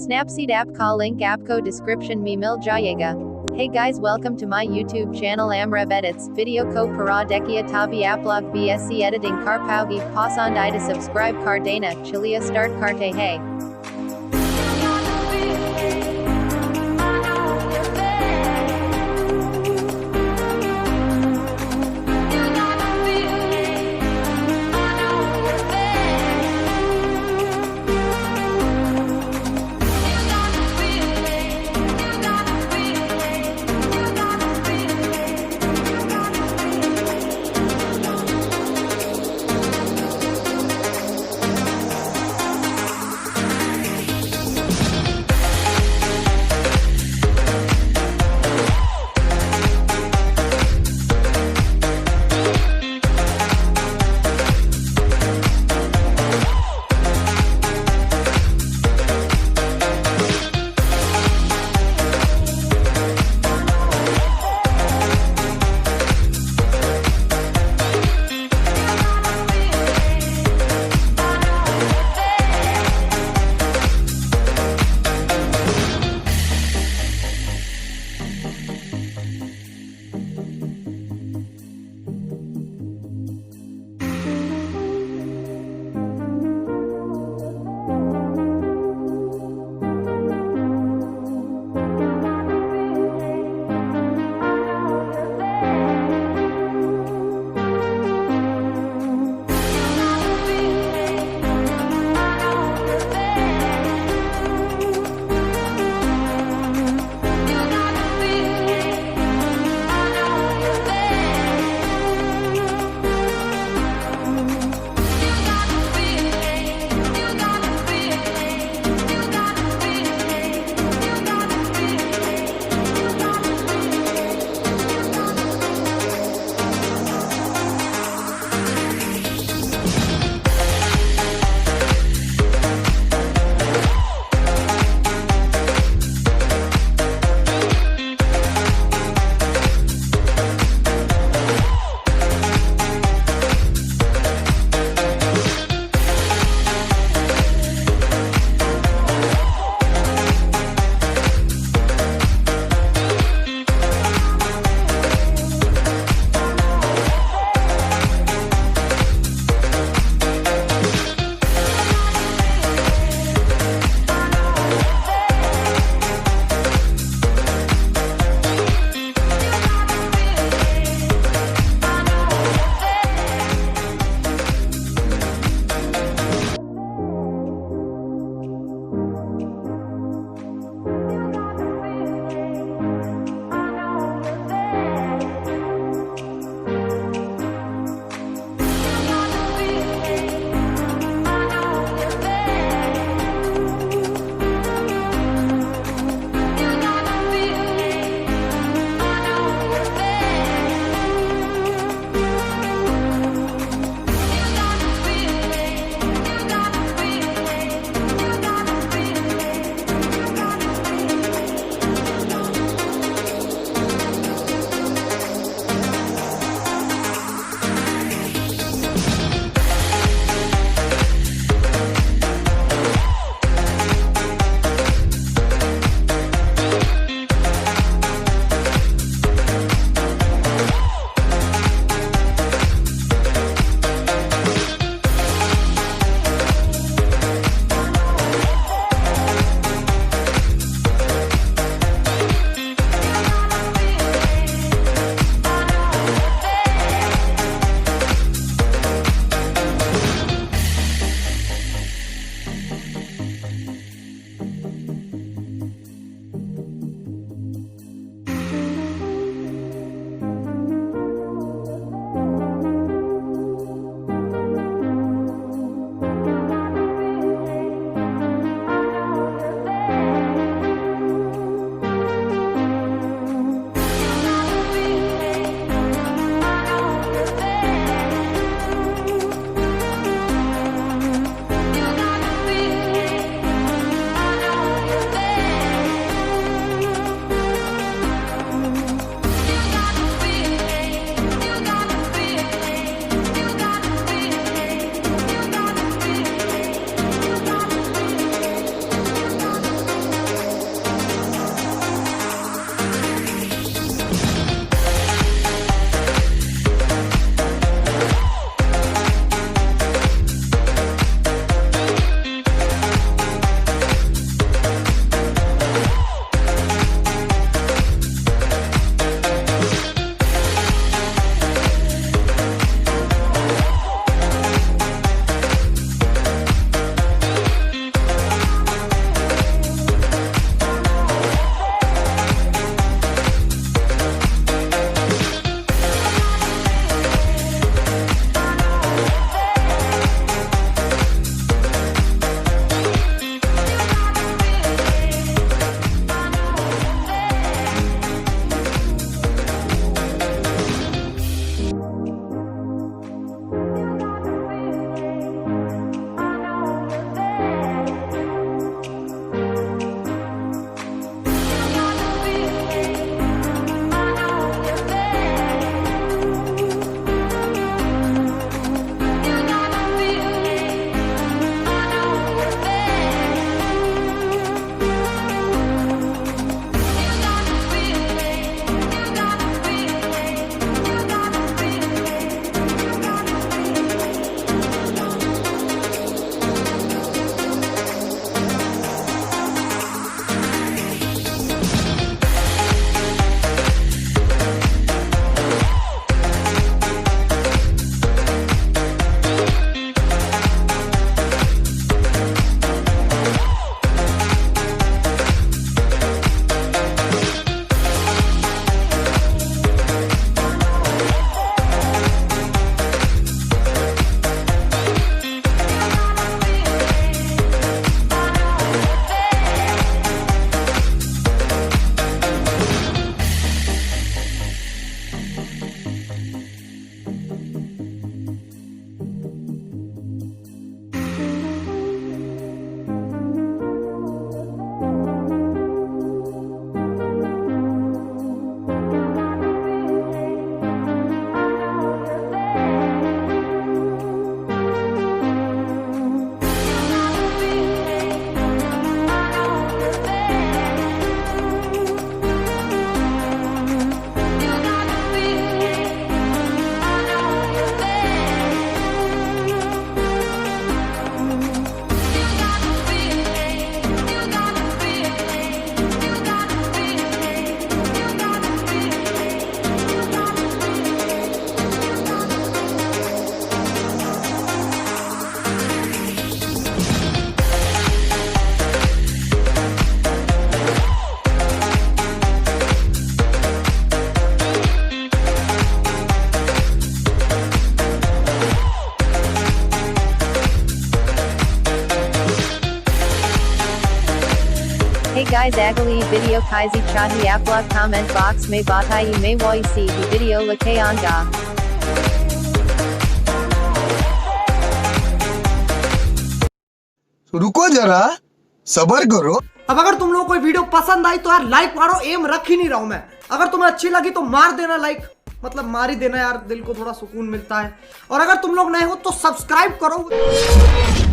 Snapseed app ka link आपको description में मिल जाएगा. Hey guys, welcome to my YouTube channel Amrev EditZ. Video ko para dekia tabi aplog VSC editing kar paugi pasand ida subscribe kar dana chilia start karte hey. guys अगली वीडियो काजी चाहिए आप लोग comment box में बताइए मैं वॉइस की वीडियो लेके आऊंगा। रुको जरा सब्र करो। अब अगर तुम लोगों को वीडियो पसंद आई तो यार लाइक मारो, एम रख ही नहीं रहा हूं मैं। अगर तुम्हें अच्छी लगी तो मार देना लाइक, मतलब मार ही देना यार, दिल को थोड़ा सुकून मिलता है। और अगर तुम लोग नए हो तो सब्सक्राइब करो।